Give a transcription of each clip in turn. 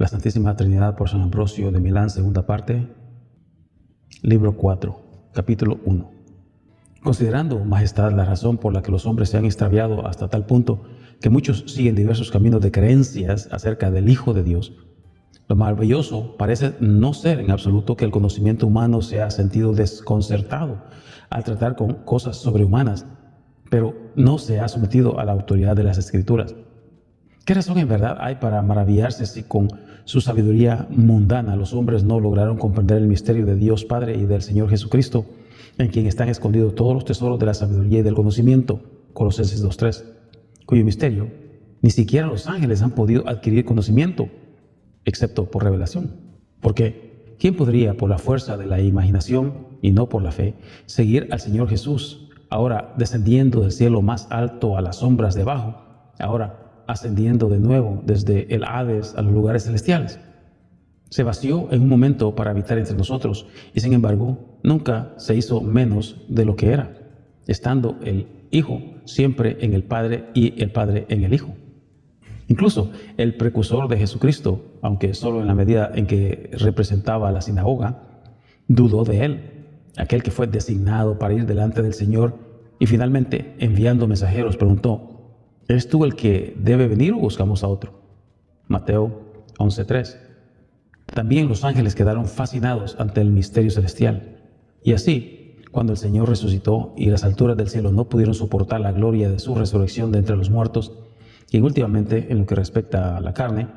La Santísima Trinidad por San Ambrosio de Milán, segunda parte, libro 4, capítulo 1. Considerando, Majestad, la razón por la que los hombres se han extraviado hasta tal punto que muchos siguen diversos caminos de creencias acerca del Hijo de Dios, lo maravilloso parece no ser en absoluto que el conocimiento humano se ha sentido desconcertado al tratar con cosas sobrehumanas, pero no se ha sometido a la autoridad de las Escrituras. ¿Qué razón en verdad hay para maravillarse si con su sabiduría mundana los hombres no lograron comprender el misterio de Dios Padre y del Señor Jesucristo, en quien están escondidos todos los tesoros de la sabiduría y del conocimiento? Colosenses 2:3, cuyo misterio ni siquiera los ángeles han podido adquirir conocimiento, excepto por revelación. Porque ¿quién podría, por la fuerza de la imaginación y no por la fe, seguir al Señor Jesús, ahora descendiendo del cielo más alto a las sombras de abajo, ahora ascendiendo de nuevo desde el Hades a los lugares celestiales? Se vació en un momento para habitar entre nosotros y sin embargo nunca se hizo menos de lo que era, estando el Hijo siempre en el Padre y el Padre en el Hijo. Incluso el precursor de Jesucristo, aunque solo en la medida en que representaba a la sinagoga, dudó de él, aquel que fue designado para ir delante del Señor y finalmente, enviando mensajeros, preguntó: ¿eres tú el que debe venir o buscamos a otro? Mateo 11:3. También los ángeles quedaron fascinados ante el misterio celestial. Y así, cuando el Señor resucitó y las alturas del cielo no pudieron soportar la gloria de su resurrección de entre los muertos, quien últimamente, en lo que respecta a la carne,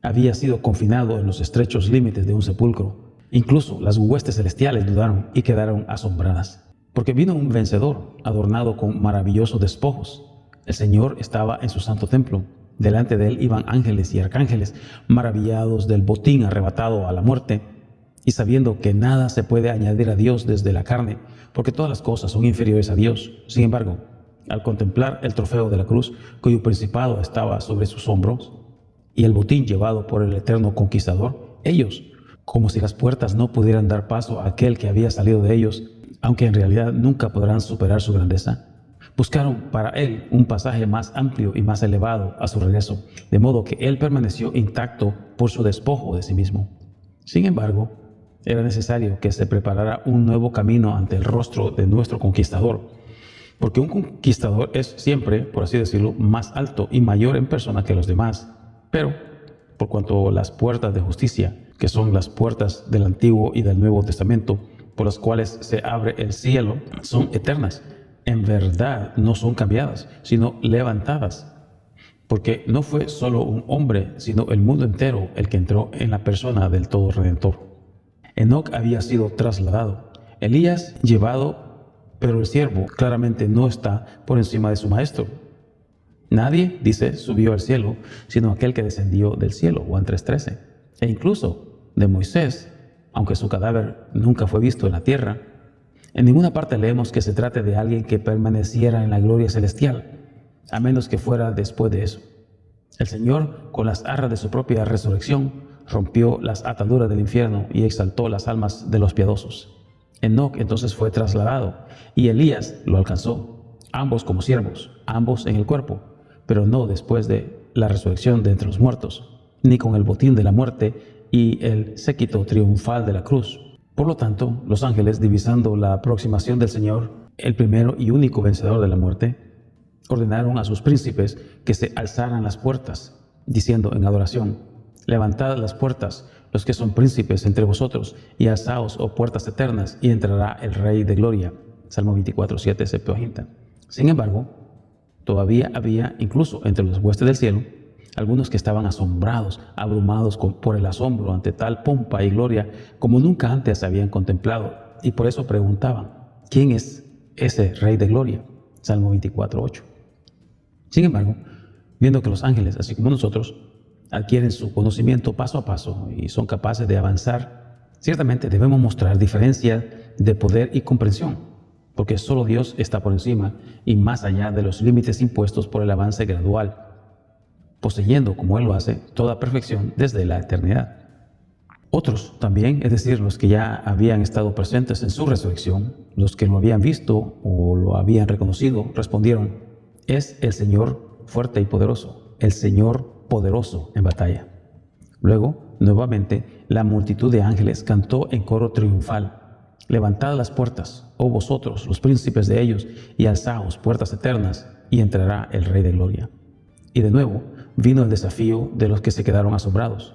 había sido confinado en los estrechos límites de un sepulcro, incluso las huestes celestiales dudaron y quedaron asombradas, porque vino un vencedor adornado con maravillosos despojos. El Señor estaba en su santo templo. Delante de él iban ángeles y arcángeles, maravillados del botín arrebatado a la muerte, y sabiendo que nada se puede añadir a Dios desde la carne, porque todas las cosas son inferiores a Dios. Sin embargo, al contemplar el trofeo de la cruz, cuyo principado estaba sobre sus hombros, y el botín llevado por el eterno conquistador, ellos, como si las puertas no pudieran dar paso a aquel que había salido de ellos, aunque en realidad nunca podrán superar su grandeza, buscaron para él un pasaje más amplio y más elevado a su regreso, de modo que él permaneció intacto por su despojo de sí mismo. Sin embargo, era necesario que se preparara un nuevo camino ante el rostro de nuestro conquistador, porque un conquistador es siempre, por así decirlo, más alto y mayor en persona que los demás. Pero, por cuanto las puertas de justicia, que son las puertas del Antiguo y del Nuevo Testamento, por las cuales se abre el cielo, son eternas, en verdad no son cambiadas, sino levantadas. Porque no fue solo un hombre, sino el mundo entero el que entró en la persona del Todo Redentor. Enoc había sido trasladado, Elías llevado, pero el siervo claramente no está por encima de su maestro. Nadie, dice, subió al cielo, sino aquel que descendió del cielo, Juan 3:13. E incluso de Moisés, aunque su cadáver nunca fue visto en la tierra, en ninguna parte leemos que se trate de alguien que permaneciera en la gloria celestial, a menos que fuera después de eso. El Señor, con las arras de su propia resurrección, rompió las ataduras del infierno y exaltó las almas de los piadosos. Enoc entonces fue trasladado y Elías lo alcanzó, ambos como siervos, ambos en el cuerpo, pero no después de la resurrección de entre los muertos, ni con el botín de la muerte y el séquito triunfal de la cruz. Por lo tanto, los ángeles, divisando la aproximación del Señor, el primero y único vencedor de la muerte, ordenaron a sus príncipes que se alzaran las puertas, diciendo en adoración: levantad las puertas, los que son príncipes entre vosotros, y alzaos, oh puertas eternas, y entrará el Rey de gloria. Salmo 24:7, Septuaginta. Sin embargo, todavía había, incluso entre los huestes del cielo, algunos que estaban asombrados, abrumados por el asombro ante tal pompa y gloria como nunca antes habían contemplado, y por eso preguntaban: ¿quién es ese Rey de gloria? Salmo 24:8. Sin embargo, viendo que los ángeles, así como nosotros, adquieren su conocimiento paso a paso y son capaces de avanzar, ciertamente debemos mostrar diferencia de poder y comprensión, porque solo Dios está por encima y más allá de los límites impuestos por el avance gradual, poseyendo, como Él lo hace, toda perfección desde la eternidad. Otros también, es decir, los que ya habían estado presentes en su resurrección, los que lo habían visto o lo habían reconocido, respondieron: es el Señor fuerte y poderoso, el Señor poderoso en batalla. Luego, nuevamente, la multitud de ángeles cantó en coro triunfal: levantad las puertas, oh vosotros, los príncipes de ellos, y alzaos puertas eternas, y entrará el Rey de Gloria. Y de nuevo vino el desafío de los que se quedaron asombrados.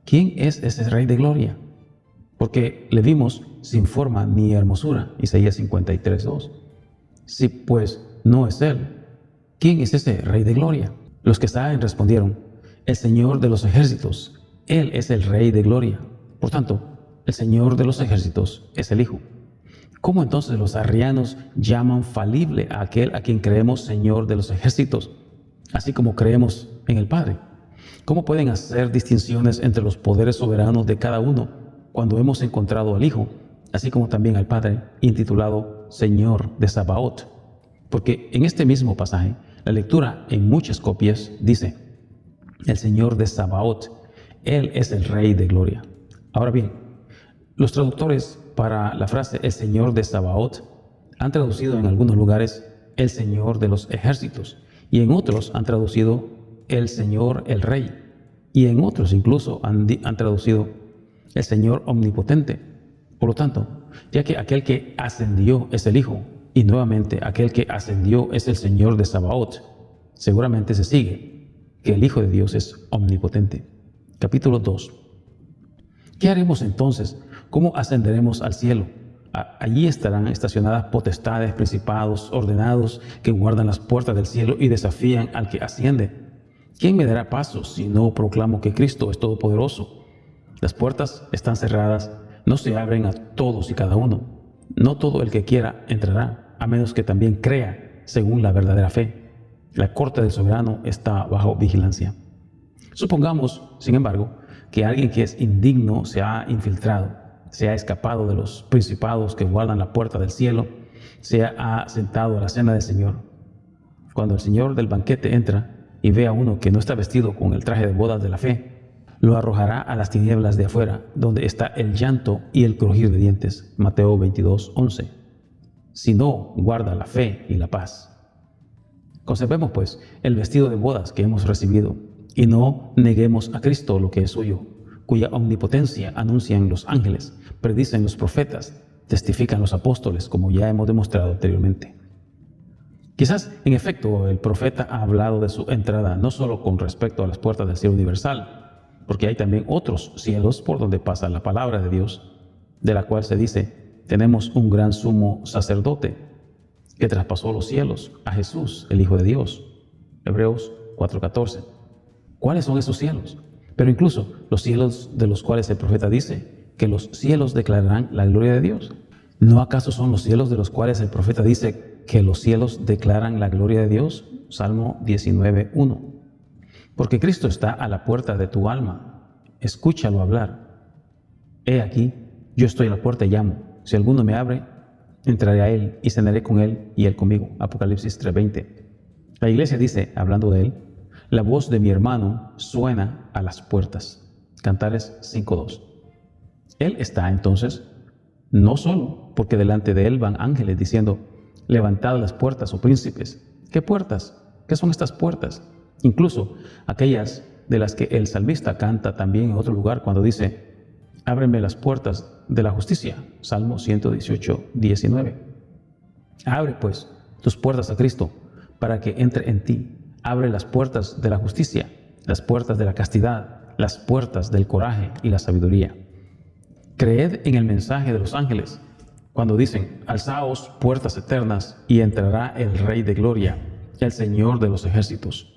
¿Quién es ese Rey de Gloria? Porque le vimos sin forma ni hermosura. Isaías 53:2. Si pues no es Él, ¿quién es ese Rey de Gloria? Los que saben respondieron: el Señor de los ejércitos. Él es el Rey de Gloria. Por tanto, el Señor de los ejércitos es el Hijo. ¿Cómo entonces los arrianos llaman falible a aquel a quien creemos Señor de los ejércitos, así como creemos en el Padre? ¿Cómo pueden hacer distinciones entre los poderes soberanos de cada uno cuando hemos encontrado al Hijo, así como también al Padre, intitulado Señor de Sabaoth? Porque en este mismo pasaje, la lectura en muchas copias dice: el Señor de Sabaoth, Él es el Rey de Gloria. Ahora bien, los traductores para la frase el Señor de Sabaoth han traducido en algunos lugares el Señor de los ejércitos, y en otros han traducido el Señor el Rey, y en otros incluso han traducido el Señor omnipotente. Por lo tanto, ya que aquel que ascendió es el Hijo, y nuevamente aquel que ascendió es el Señor de Sabaoth, seguramente se sigue que el Hijo de Dios es omnipotente. Capítulo 2. ¿Qué haremos entonces? ¿Cómo ascenderemos al cielo? Allí estarán estacionadas potestades, principados, ordenados, que guardan las puertas del cielo y desafían al que asciende. ¿Quién me dará paso si no proclamo que Cristo es todopoderoso? Las puertas están cerradas, no se abren a todos y cada uno. No todo el que quiera entrará, a menos que también crea según la verdadera fe. La corte del soberano está bajo vigilancia. Supongamos, sin embargo, que alguien que es indigno se ha infiltrado, se ha escapado de los principados que guardan la puerta del cielo, se ha sentado a la cena del Señor. Cuando el Señor del banquete entra y ve a uno que no está vestido con el traje de bodas de la fe, lo arrojará a las tinieblas de afuera, donde está el llanto y el crujir de dientes. Mateo 22:11. Si no guarda la fe y la paz. Conservemos, pues, el vestido de bodas que hemos recibido, y no neguemos a Cristo lo que es suyo, cuya omnipotencia anuncian los ángeles, predicen los profetas, testifican los apóstoles, como ya hemos demostrado anteriormente. Quizás, en efecto, el profeta ha hablado de su entrada no solo con respecto a las puertas del cielo universal, porque hay también otros cielos por donde pasa la palabra de Dios, de la cual se dice: tenemos un gran sumo sacerdote que traspasó los cielos, a Jesús, el Hijo de Dios. Hebreos 4:14. ¿Cuáles son esos cielos? Pero incluso los cielos de los cuales el profeta dice que los cielos declararán la gloria de Dios. ¿No acaso son los cielos de los cuales el profeta dice que los cielos declaran la gloria de Dios? Salmo 19:1. Porque Cristo está a la puerta de tu alma. Escúchalo hablar. He aquí, yo estoy a la puerta y llamo. Si alguno me abre, entraré a él y cenaré con él y él conmigo. Apocalipsis 3:20. La iglesia dice, hablando de él: la voz de mi hermano suena a las puertas. Cantares 5:2. Él está entonces no solo porque delante de él van ángeles diciendo: levantad las puertas, oh príncipes. ¿Qué puertas? ¿Qué son estas puertas? Incluso aquellas de las que el salmista canta también en otro lugar cuando dice: ábreme las puertas de la justicia. Salmo 118:19. Abre pues tus puertas a Cristo para que entre en ti. Abre las puertas de la justicia, las puertas de la castidad, las puertas del coraje y la sabiduría. Creed en el mensaje de los ángeles cuando dicen: alzaos puertas eternas y entrará el Rey de Gloria, el Señor de los ejércitos.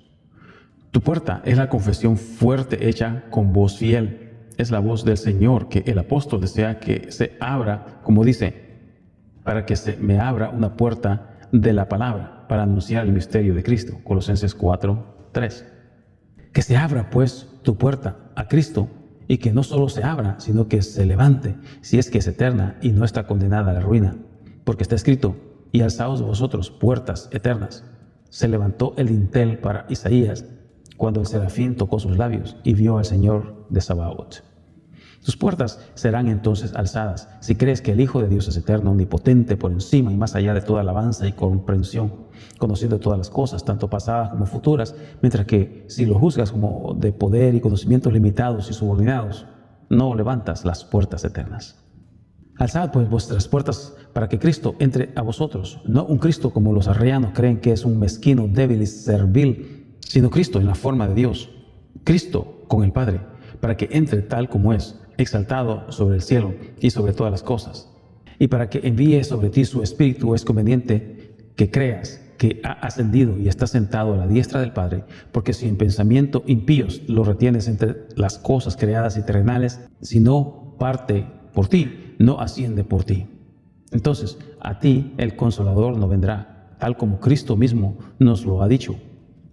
Tu puerta es la confesión fuerte hecha con voz fiel. Es la voz del Señor que el apóstol desea que se abra, como dice: para que se me abra una puerta de la palabra para anunciar el misterio de Cristo. Colosenses 4:3. Que se abra pues tu puerta a Cristo, y que no solo se abra, sino que se levante, si es que es eterna y no está condenada a la ruina. Porque está escrito: y alzaos vosotros puertas eternas. Se levantó el dintel para Isaías cuando el serafín tocó sus labios y vio al Señor de Sabaoth. Tus puertas serán entonces alzadas si crees que el Hijo de Dios es eterno, omnipotente, por encima y más allá de toda alabanza y comprensión, conociendo todas las cosas, tanto pasadas como futuras, mientras que si lo juzgas como de poder y conocimientos limitados y subordinados, no levantas las puertas eternas. Alzad pues vuestras puertas para que Cristo entre a vosotros, no un Cristo como los arrianos creen que es un mezquino, débil y servil, sino Cristo en la forma de Dios, Cristo con el Padre, para que entre tal como es, exaltado sobre el cielo y sobre todas las cosas. Y para que envíe sobre ti su Espíritu, es conveniente que creas que ha ascendido y está sentado a la diestra del Padre, porque si en pensamiento impíos lo retienes entre las cosas creadas y terrenales, si no parte por ti, no asciende por ti. Entonces a ti el Consolador no vendrá, tal como Cristo mismo nos lo ha dicho,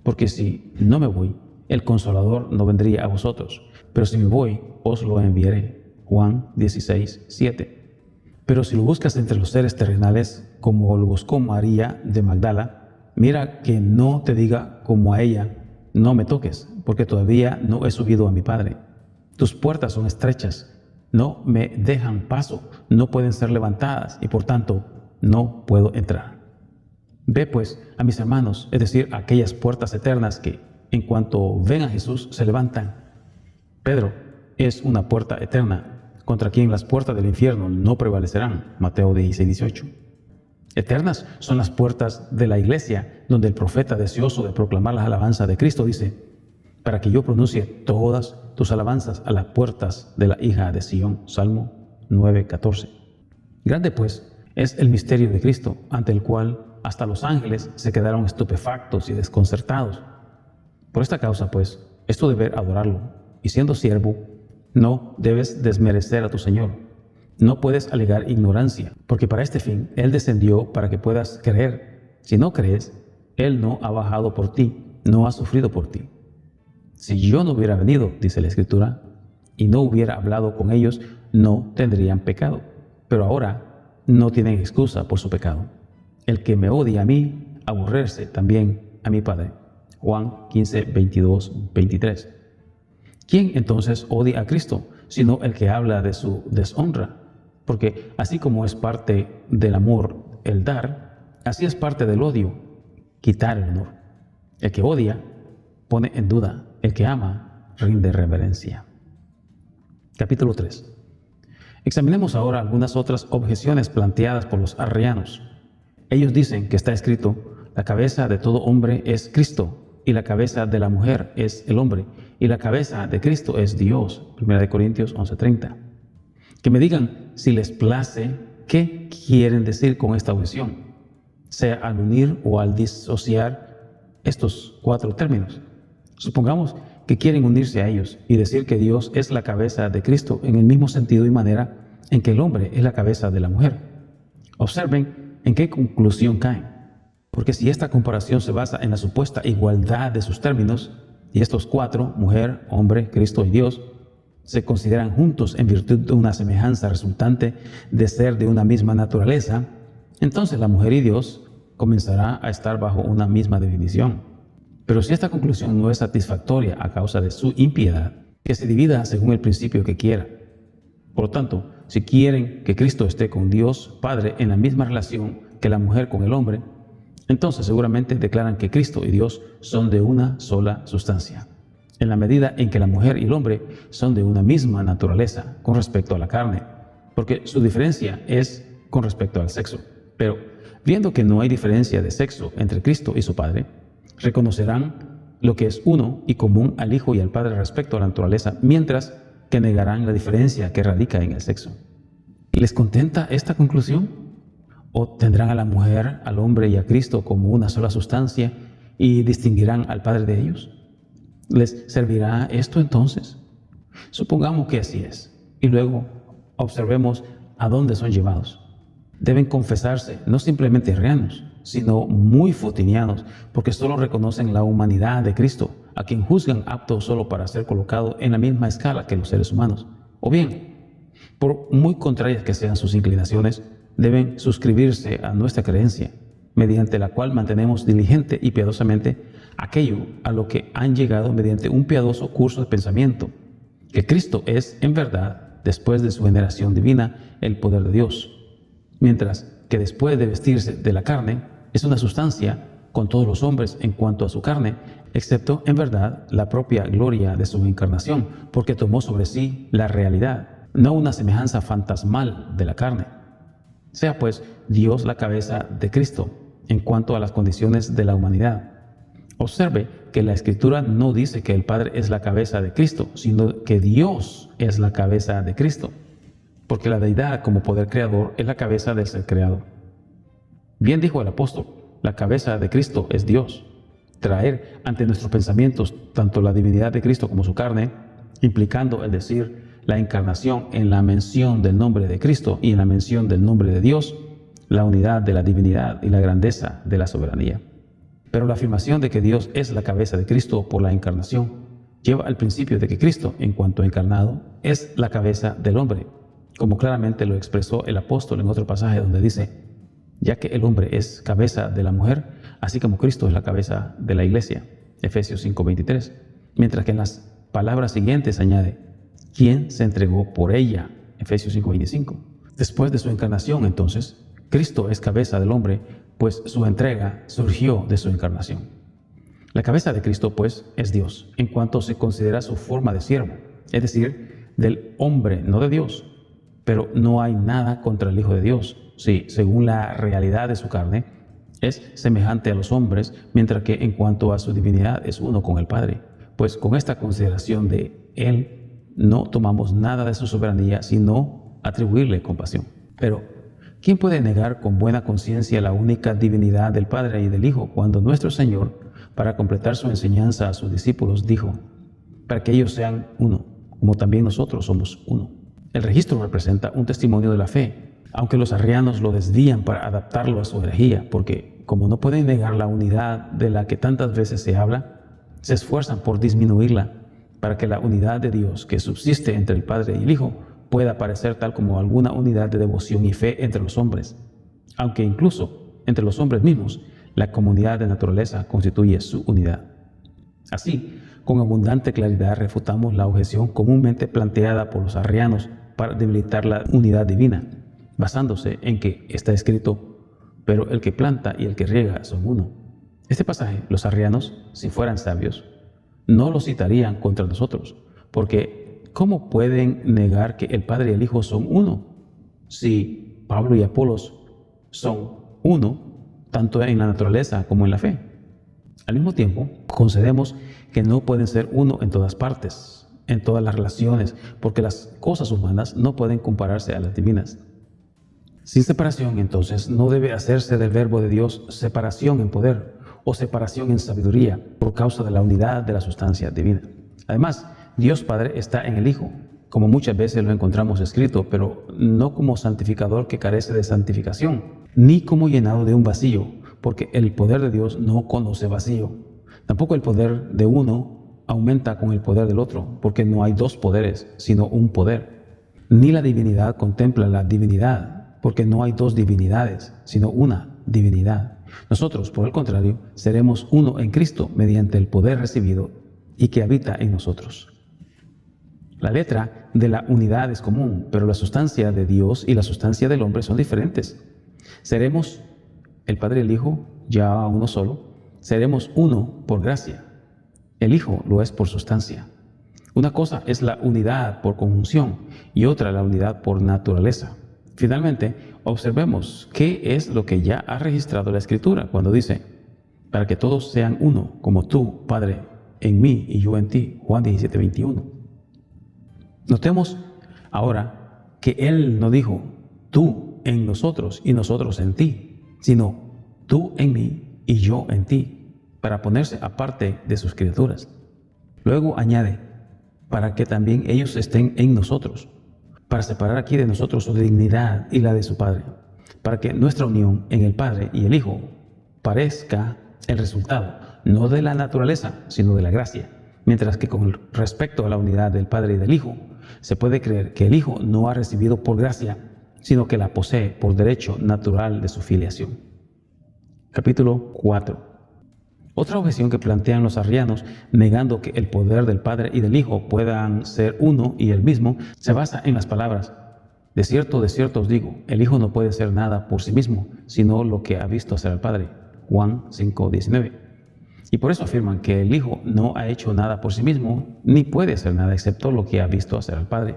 porque si no me voy, el Consolador no vendría a vosotros, pero si me voy, os lo enviaré. Juan 16, 7. Pero si lo buscas entre los seres terrenales, como lo buscó María de Magdala, mira que no te diga como a ella, no me toques, porque todavía no he subido a mi Padre. Tus puertas son estrechas, no me dejan paso, no pueden ser levantadas y por tanto no puedo entrar. Ve pues a mis hermanos, es decir, a aquellas puertas eternas que en cuanto ven a Jesús se levantan. Pedro es una puerta eterna, contra quien las puertas del infierno no prevalecerán. Mateo 16, 18. Eternas son las puertas de la iglesia, donde el profeta, deseoso de proclamar las alabanzas de Cristo, dice: para que yo pronuncie todas tus alabanzas a las puertas de la hija de Sión. Salmo 9, 14. Grande pues es el misterio de Cristo, ante el cual hasta los ángeles se quedaron estupefactos y desconcertados. Por esta causa, pues, es tu deber adorarlo, y siendo siervo, no debes desmerecer a tu Señor. No puedes alegar ignorancia, porque para este fin Él descendió para que puedas creer. Si no crees, Él no ha bajado por ti, no ha sufrido por ti. Si yo no hubiera venido, dice la Escritura, y no hubiera hablado con ellos, no tendrían pecado. Pero ahora no tienen excusa por su pecado. El que me odia a mí, aborrerse también a mi Padre. Juan 15, 22, 23. ¿Quién entonces odia a Cristo, sino el que habla de su deshonra? Porque así como es parte del amor el dar, así es parte del odio quitar el honor. El que odia pone en duda, el que ama rinde reverencia. Capítulo 3. Examinemos ahora algunas otras objeciones planteadas por los arrianos. Ellos dicen que está escrito: la cabeza de todo hombre es Cristo, y la cabeza de la mujer es el hombre, y la cabeza de Cristo es Dios. 1 Corintios 11:30. Que me digan, si les place, qué quieren decir con esta objeción, sea al unir o al disociar estos cuatro términos. Supongamos que quieren unirse a ellos y decir que Dios es la cabeza de Cristo en el mismo sentido y manera en que el hombre es la cabeza de la mujer. Observen en qué conclusión caen. Porque si esta comparación se basa en la supuesta igualdad de sus términos, y estos cuatro, mujer, hombre, Cristo y Dios, se consideran juntos en virtud de una semejanza resultante de ser de una misma naturaleza, entonces la mujer y Dios comenzará a estar bajo una misma definición. Pero si esta conclusión no es satisfactoria a causa de su impiedad, que se divida según el principio que quiera. Por lo tanto, si quieren que Cristo esté con Dios Padre en la misma relación que la mujer con el hombre, entonces seguramente declaran que Cristo y Dios son de una sola sustancia, en la medida en que la mujer y el hombre son de una misma naturaleza con respecto a la carne, porque su diferencia es con respecto al sexo. Pero, viendo que no hay diferencia de sexo entre Cristo y su Padre, reconocerán lo que es uno y común al Hijo y al Padre respecto a la naturaleza, mientras que negarán la diferencia que radica en el sexo. ¿Les contenta esta conclusión? ¿O tendrán a la mujer, al hombre y a Cristo como una sola sustancia y distinguirán al Padre de ellos? ¿Les servirá esto entonces? Supongamos que así es, y luego observemos a dónde son llevados. Deben confesarse no simplemente arrianos, sino muy fotinianos, porque solo reconocen la humanidad de Cristo, a quien juzgan apto solo para ser colocado en la misma escala que los seres humanos. O bien, por muy contrarias que sean sus inclinaciones, deben suscribirse a nuestra creencia, mediante la cual mantenemos diligente y piadosamente aquello a lo que han llegado mediante un piadoso curso de pensamiento, que Cristo es, en verdad, después de su generación divina, el poder de Dios, mientras que después de vestirse de la carne, es una sustancia con todos los hombres en cuanto a su carne, excepto en verdad la propia gloria de su encarnación, porque tomó sobre sí la realidad, no una semejanza fantasmal de la carne. Sea pues Dios la cabeza de Cristo en cuanto a las condiciones de la humanidad. Observe que la Escritura no dice que el Padre es la cabeza de Cristo, sino que Dios es la cabeza de Cristo, porque la deidad como poder creador es la cabeza del ser creado. Bien dijo el apóstol, la cabeza de Cristo es Dios. Traer ante nuestros pensamientos tanto la divinidad de Cristo como su carne, implicando el decir la encarnación en la mención del nombre de Cristo y en la mención del nombre de Dios, la unidad de la divinidad y la grandeza de la soberanía. Pero la afirmación de que Dios es la cabeza de Cristo por la encarnación lleva al principio de que Cristo, en cuanto encarnado, es la cabeza del hombre, como claramente lo expresó el apóstol en otro pasaje donde dice, ya que el hombre es cabeza de la mujer, así como Cristo es la cabeza de la iglesia, Efesios 5:23, mientras que en las palabras siguientes añade, ¿quién se entregó por ella? Efesios 5:25. Después de su encarnación, entonces, Cristo es cabeza del hombre, pues su entrega surgió de su encarnación. La cabeza de Cristo, pues, es Dios, en cuanto se considera su forma de siervo, es decir, del hombre, no de Dios. Pero no hay nada contra el Hijo de Dios, si, según la realidad de su carne, es semejante a los hombres, mientras que en cuanto a su divinidad es uno con el Padre. Pues con esta consideración de Él, no tomamos nada de su soberanía, sino atribuirle compasión. Pero, ¿quién puede negar con buena conciencia la única divinidad del Padre y del Hijo, cuando nuestro Señor, para completar su enseñanza a sus discípulos, dijo, para que ellos sean uno, como también nosotros somos uno? El registro representa un testimonio de la fe, aunque los arrianos lo desvían para adaptarlo a su herejía, porque como no pueden negar la unidad de la que tantas veces se habla, se esfuerzan por disminuirla para que la unidad de Dios que subsiste entre el Padre y el Hijo pueda parecer tal como alguna unidad de devoción y fe entre los hombres, aunque incluso entre los hombres mismos la comunidad de naturaleza constituye su unidad. Así, con abundante claridad refutamos la objeción comúnmente planteada por los arrianos para debilitar la unidad divina, basándose en que está escrito, pero el que planta y el que riega son uno. Este pasaje, los arrianos, si fueran sabios, no lo citarían contra nosotros, porque ¿cómo pueden negar que el Padre y el Hijo son uno? Si Pablo y Apolos son uno, tanto en la naturaleza como en la fe. Al mismo tiempo, concedemos que no pueden ser uno en todas partes, en todas las relaciones, porque las cosas humanas no pueden compararse a las divinas. Sin separación, entonces, no debe hacerse del verbo de Dios separación en poder o separación en sabiduría por causa de la unidad de la sustancia divina. Además, Dios Padre está en el Hijo, como muchas veces lo encontramos escrito, pero no como santificador que carece de santificación, ni como llenado de un vacío, porque el poder de Dios no conoce vacío. Tampoco el poder de uno aumenta con el poder del otro, porque no hay dos poderes, sino un poder. Ni la divinidad contempla la divinidad, porque no hay dos divinidades, sino una divinidad. Nosotros, por el contrario, seremos uno en Cristo mediante el poder recibido y que habita en nosotros. La letra de la unidad es común, pero la sustancia de Dios y la sustancia del hombre son diferentes. Seremos el Padre y el Hijo, ya uno solo, seremos uno por gracia. El Hijo lo es por sustancia. Una cosa es la unidad por conjunción y otra la unidad por naturaleza. Finalmente, observemos qué es lo que ya ha registrado la Escritura cuando dice, para que todos sean uno, como tú, Padre, en mí y yo en ti, Juan 17:21. Notemos ahora que Él no dijo, tú en nosotros y nosotros en ti, sino tú en mí y yo en ti, para ponerse aparte de sus criaturas. Luego añade, para que también ellos estén en nosotros, para separar aquí de nosotros su dignidad y la de su Padre, para que nuestra unión en el Padre y el Hijo parezca el resultado, no de la naturaleza, sino de la gracia, mientras que con respecto a la unidad del Padre y del Hijo, se puede creer que el Hijo no ha recibido por gracia, sino que la posee por derecho natural de su filiación. Capítulo 4. Otra objeción que plantean los arrianos, negando que el poder del Padre y del Hijo puedan ser uno y el mismo, se basa en las palabras: de cierto os digo, el Hijo no puede hacer nada por sí mismo, sino lo que ha visto hacer al Padre. Juan 5:19. Y por eso afirman que el Hijo no ha hecho nada por sí mismo, ni puede hacer nada excepto lo que ha visto hacer al Padre.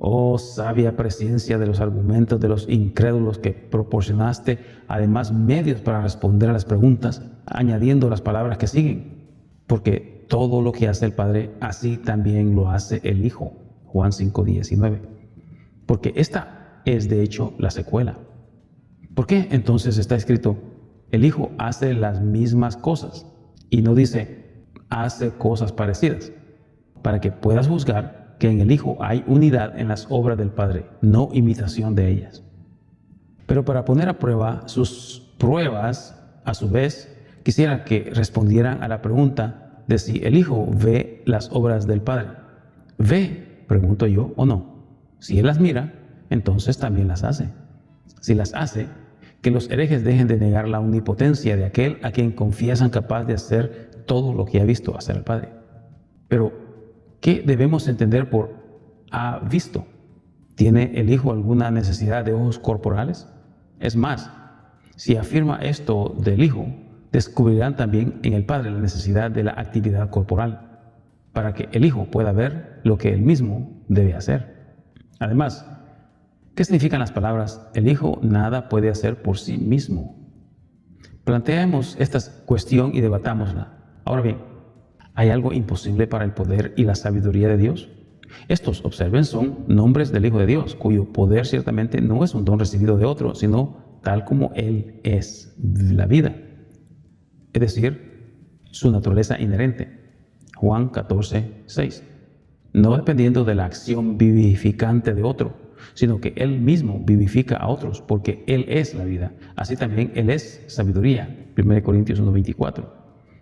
Oh sabia presencia de los argumentos de los incrédulos, que proporcionaste además medios para responder a las preguntas, añadiendo las palabras que siguen. Porque todo lo que hace el Padre, así también lo hace el Hijo. Juan 5:19. Porque esta es de hecho la secuela. ¿Por qué entonces está escrito: el Hijo hace las mismas cosas? Y no dice: hace cosas parecidas. Para que puedas juzgar que en el Hijo hay unidad en las obras del Padre, no imitación de ellas. Pero para poner a prueba sus pruebas, a su vez, quisiera que respondieran a la pregunta de si el Hijo ve las obras del Padre. ¿Ve, pregunto yo, o no? Si Él las mira, entonces también las hace. Si las hace, que los herejes dejen de negar la omnipotencia de aquel a quien confiesan capaz de hacer todo lo que ha visto hacer el Padre. Pero, ¿qué debemos entender por ha visto? ¿Tiene el Hijo alguna necesidad de ojos corporales? Es más, si afirma esto del Hijo, descubrirán también en el Padre la necesidad de la actividad corporal, para que el Hijo pueda ver lo que Él mismo debe hacer. Además, ¿qué significan las palabras: el Hijo nada puede hacer por sí mismo? Planteemos esta cuestión y debatámosla. Ahora bien, ¿hay algo imposible para el poder y la sabiduría de Dios? Estos, observen, son nombres del Hijo de Dios, cuyo poder ciertamente no es un don recibido de otro, sino tal como Él es, la vida. Es decir, su naturaleza inherente. Juan 14:6. No dependiendo de la acción vivificante de otro, sino que Él mismo vivifica a otros, porque Él es la vida. Así también Él es sabiduría. 1 Corintios 1:24.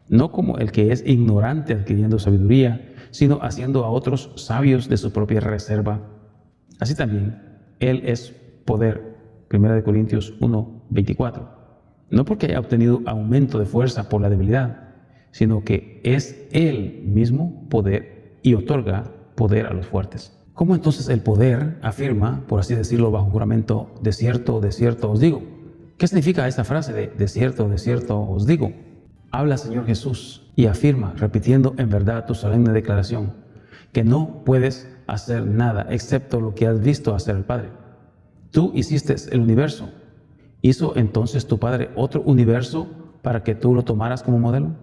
No como el que es ignorante adquiriendo sabiduría, sino haciendo a otros sabios de su propia reserva. Así también Él es poder. 1 Corintios 1:24. No porque haya obtenido aumento de fuerza por la debilidad, sino que es Él mismo poder y otorga poder a los fuertes. ¿Cómo entonces el poder afirma, por así decirlo bajo juramento: de cierto os digo? ¿Qué significa esta frase de cierto os digo? Habla Señor Jesús y afirma, repitiendo en verdad tu solemne declaración, que no puedes hacer nada excepto lo que has visto hacer el Padre. Tú hiciste el universo. ¿Hizo entonces tu Padre otro universo para que tú lo tomaras como modelo?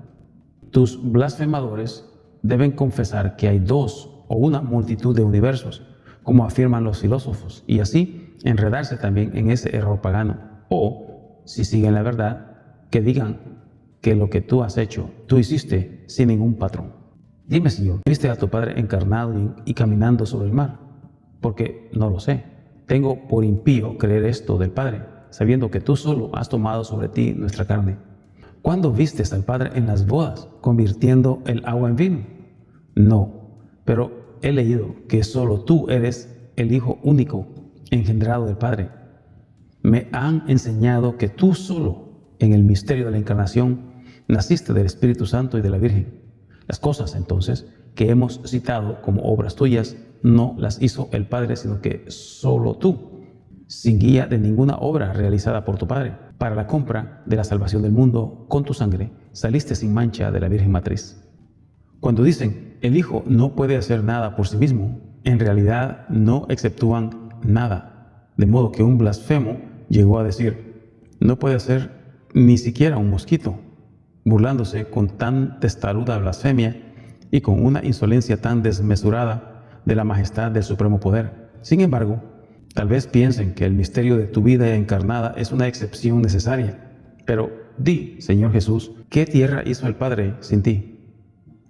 Tus blasfemadores deben confesar que hay dos o una multitud de universos, como afirman los filósofos, y así enredarse también en ese error pagano. O, si siguen la verdad, que digan que lo que tú has hecho, tú hiciste sin ningún patrón. Dime, Señor, ¿viste a tu Padre encarnado y caminando sobre el mar? Porque no lo sé. Tengo por impío creer esto del Padre, sabiendo que tú solo has tomado sobre ti nuestra carne. ¿Cuándo vistes al Padre en las bodas, convirtiendo el agua en vino? No, pero he leído que solo tú eres el Hijo único, engendrado del Padre. Me han enseñado que tú solo, en el misterio de la encarnación, naciste del Espíritu Santo y de la Virgen. Las cosas, entonces, que hemos citado como obras tuyas, no las hizo el Padre, sino que solo tú, sin guía de ninguna obra realizada por tu Padre, para la compra de la salvación del mundo, con tu sangre, saliste sin mancha de la Virgen Matriz. Cuando dicen, el Hijo no puede hacer nada por sí mismo, en realidad no exceptúan nada, de modo que un blasfemo llegó a decir, no puede hacer ni siquiera un mosquito, burlándose con tan testaruda blasfemia y con una insolencia tan desmesurada de la majestad del supremo poder. Sin embargo, tal vez piensen que el misterio de tu vida encarnada es una excepción necesaria. Pero di, Señor Jesús, ¿qué tierra hizo el Padre sin ti?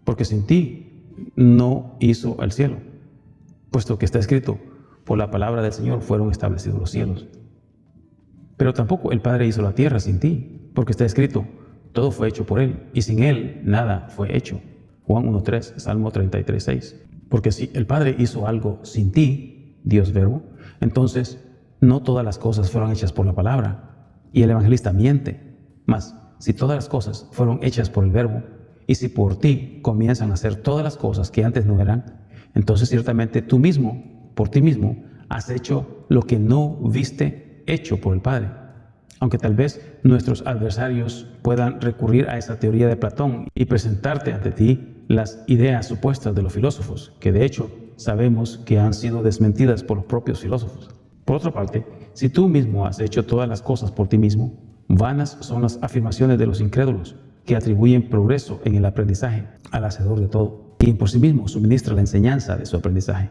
Porque sin ti no hizo el cielo, puesto que está escrito, por la palabra del Señor fueron establecidos los cielos. Pero tampoco el Padre hizo la tierra sin ti, porque está escrito, todo fue hecho por Él, y sin Él nada fue hecho. Juan 1:3, Salmo 33:6. Porque si el Padre hizo algo sin ti, Dios Verbo, entonces no todas las cosas fueron hechas por la palabra. Y el evangelista miente. Mas, si todas las cosas fueron hechas por el Verbo, y si por ti comienzan a hacer todas las cosas que antes no eran, entonces ciertamente tú mismo, por ti mismo, has hecho lo que no viste hecho por el Padre. Aunque tal vez nuestros adversarios puedan recurrir a esa teoría de Platón y presentarte ante ti las ideas supuestas de los filósofos, que de hecho sabemos que han sido desmentidas por los propios filósofos. Por otra parte, si tú mismo has hecho todas las cosas por ti mismo, vanas son las afirmaciones de los incrédulos, que atribuyen progreso en el aprendizaje al hacedor de todo, quien por sí mismo suministra la enseñanza de su aprendizaje.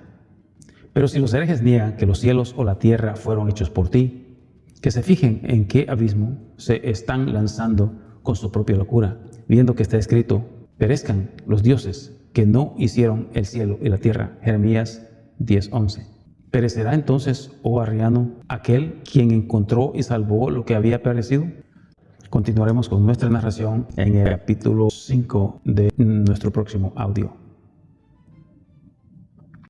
Pero si los herejes niegan que los cielos o la tierra fueron hechos por ti, que se fijen en qué abismo se están lanzando con su propia locura, viendo que está escrito: perezcan los dioses que no hicieron el cielo y la tierra. Jeremías 10:11. ¿Perecerá entonces, oh arriano, aquel quien encontró y salvó lo que había perecido? Continuaremos con nuestra narración en el capítulo 5 de nuestro próximo audio.